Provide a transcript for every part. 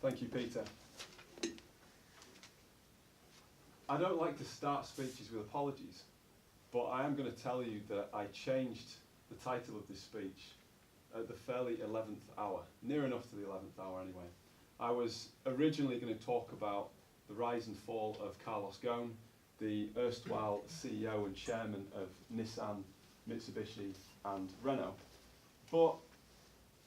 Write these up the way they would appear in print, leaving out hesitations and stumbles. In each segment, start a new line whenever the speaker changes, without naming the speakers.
Thank you, Peter. I don't like to start speeches with apologies, but I am going to tell you that I changed the title of this speech at the fairly 11th hour, near enough to the 11th hour anyway. I was originally going to talk about the rise and fall of Carlos Ghosn, the erstwhile CEO and chairman of Nissan, Mitsubishi and Renault, but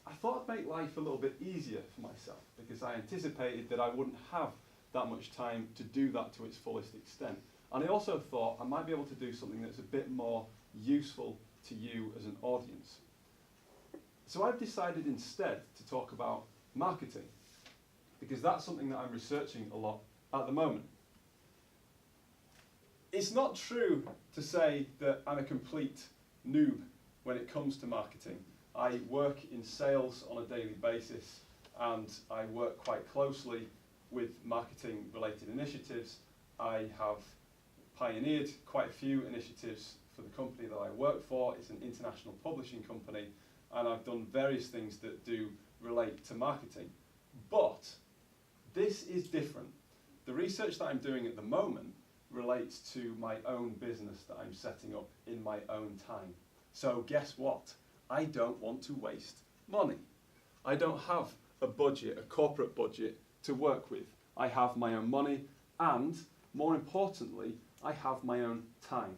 I thought I'd make life a little bit easier for myself because I anticipated that I wouldn't have that much time to do that to its fullest extent. And I also thought I might be able to do something that's a bit more useful to you as an audience. So I've decided instead to talk about marketing, because that's something that I'm researching a lot at the moment. It's not true to say that I'm a complete noob when it comes to marketing. I work in sales on a daily basis, and I work quite closely with marketing related initiatives. I have pioneered quite a few initiatives for the company that I work for. It's an international publishing company, and I've done various things that do relate to marketing. But this is different. The research that I'm doing at the moment relates to my own business that I'm setting up in my own time. So guess what? I don't want to waste money. I don't have a budget, a corporate budget to work with. I have my own money, and more importantly, I have my own time.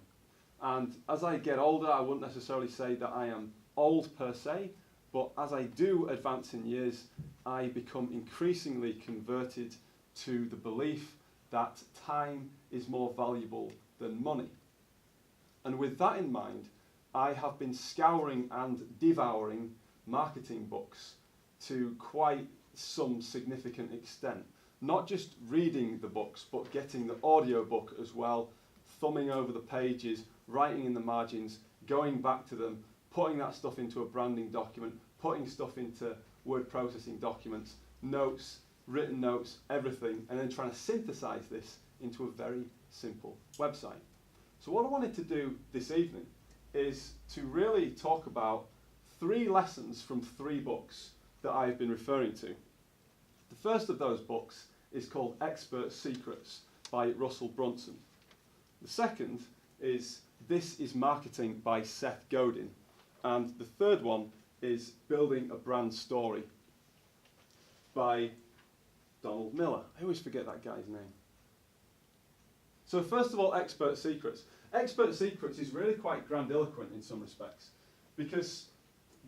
And as I get older, I wouldn't necessarily say that I am old per se, but as I do advance in years, I become increasingly converted to the belief that time is more valuable than money. And with that in mind, I have been scouring and devouring marketing books to quite some significant extent. Not just reading the books, but getting the audio book as well, thumbing over the pages, writing in the margins, going back to them, putting that stuff into a branding document, putting stuff into word processing documents, notes, written notes, everything, and then trying to synthesize this into a very simple website. So what I wanted to do this evening is to really talk about 3 lessons from 3 books that I've been referring to. The first of those books is called Expert Secrets by Russell Brunson. The second is This is Marketing by Seth Godin. And the third one is Building a Brand Story by Donald Miller. I always forget that guy's name. So first of all, Expert Secrets. Expert Secrets is really quite grandiloquent in some respects, because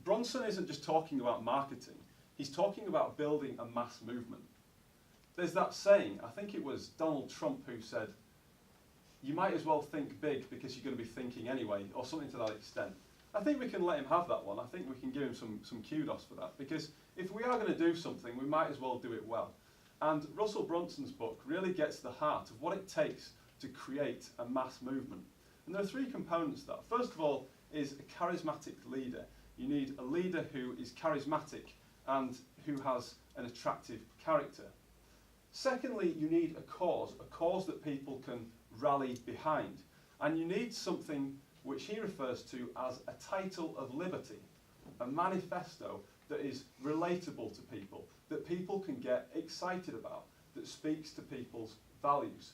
Brunson isn't just talking about marketing, he's talking about building a mass movement. There's that saying, I think it was Donald Trump who said, you might as well think big because you're going to be thinking anyway, or something to that extent. I think we can let him have that one. I think we can give him some kudos for that, because if we are going to do something, we might as well do it well. And Russell Brunson's book really gets to the heart of what it takes to create a mass movement. And there are 3 components to that. First of all is a charismatic leader. You need a leader who is charismatic and who has an attractive character. Secondly, you need a cause that people can rally behind. And you need something which he refers to as a title of liberty, a manifesto that is relatable to people, that people can get excited about, that speaks to people's values.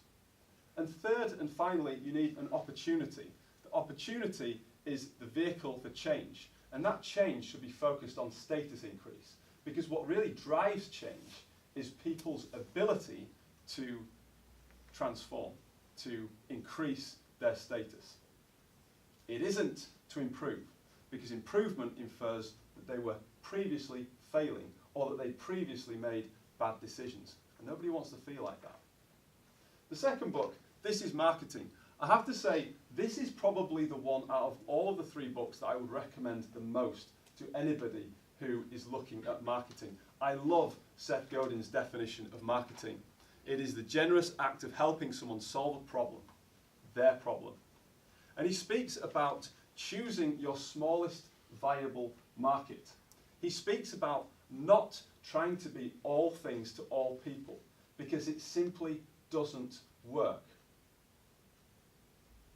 And third and finally, you need an opportunity. The opportunity is the vehicle for change, and that change should be focused on status increase, because what really drives change is people's ability to transform, to increase their status. It isn't to improve, because improvement infers that they were previously failing or that they previously made bad decisions, and nobody wants to feel like that. The second book, This is Marketing. I have to say, this is probably the one out of all of the 3 books that I would recommend the most to anybody who is looking at marketing. I love Seth Godin's definition of marketing. It is the generous act of helping someone solve a problem, their problem. And he speaks about choosing your smallest viable market. He speaks about not trying to be all things to all people, because it simply doesn't work.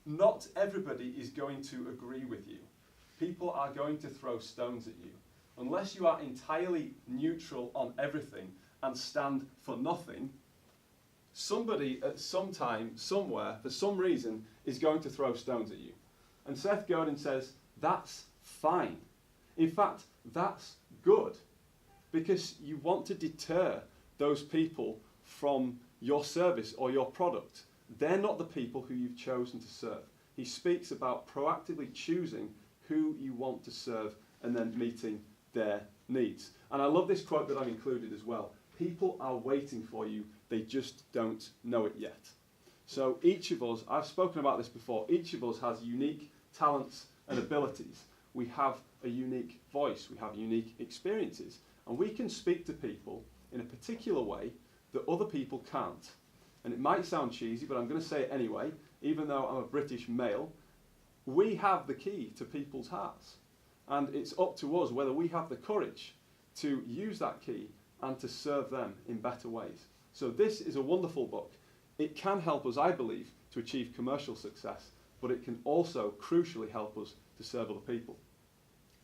Not everybody is going to agree with you. People are going to throw stones at you. Unless you are entirely neutral on everything and stand for nothing, somebody at some time, somewhere, for some reason, is going to throw stones at you. And Seth Godin says, that's fine. In fact, that's good, because you want to deter those people from your service or your product. They're not the people who you've chosen to serve. He speaks about proactively choosing who you want to serve and then meeting their needs. And I love this quote that I've included as well. People are waiting for you, they just don't know it yet. So each of us, I've spoken about this before, each of us has unique talents and abilities. We have a unique voice, we have unique experiences, and we can speak to people in a particular way that other people can't. And it might sound cheesy, but I'm going to say it anyway, even though I'm a British male. We have the key to people's hearts. And it's up to us whether we have the courage to use that key and to serve them in better ways. So this is a wonderful book. It can help us, I believe, to achieve commercial success, but it can also crucially help us to serve other people.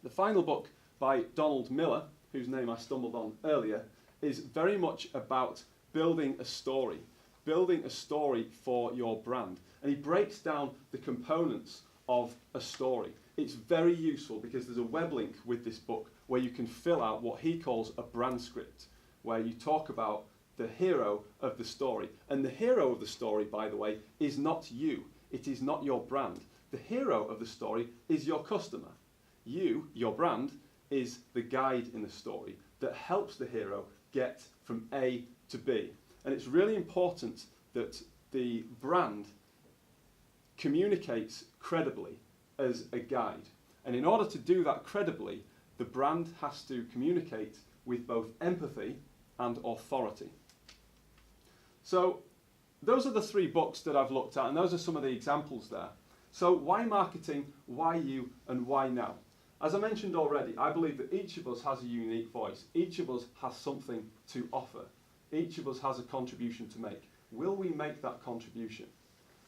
The final book by Donald Miller, whose name I stumbled on earlier, is very much about building a story for your brand. And he breaks down the components of a story. It's very useful because there's a web link with this book where you can fill out what he calls a brand script, where you talk about the hero of the story. And the hero of the story, by the way, is not you. It is not your brand. The hero of the story is your customer. You, your brand, is the guide in the story that helps the hero get from A to B. And it's really important that the brand communicates credibly as a guide. And in order to do that credibly, the brand has to communicate with both empathy and authority. So those are the 3 books that I've looked at, and those are some of the examples there. So why marketing, why you, and why now? As I mentioned already, I believe that each of us has a unique voice. Each of us has something to offer. Each of us has a contribution to make. Will we make that contribution?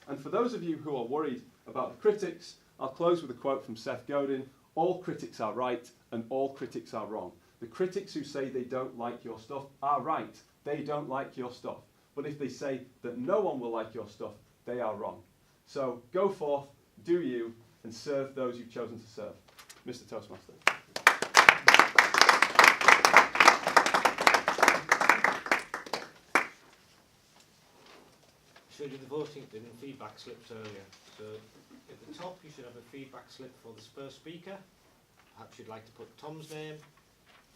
And for those of you who are worried about the critics, I'll close with a quote from Seth Godin. All critics are right and all critics are wrong. The critics who say they don't like your stuff are right. They don't like your stuff. But if they say that no one will like your stuff, they are wrong. So go forth, do you, and serve those you've chosen to serve. Mr. Toastmaster.
So we did the voting and feedback slips earlier. So at the top you should have a feedback slip for the first speaker. Perhaps you'd like to put Tom's name,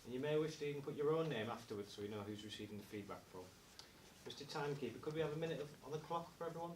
and you may wish to even put your own name afterwards so we know who's receiving the feedback from. Mr. Timekeeper, could we have a minute on the clock for everyone?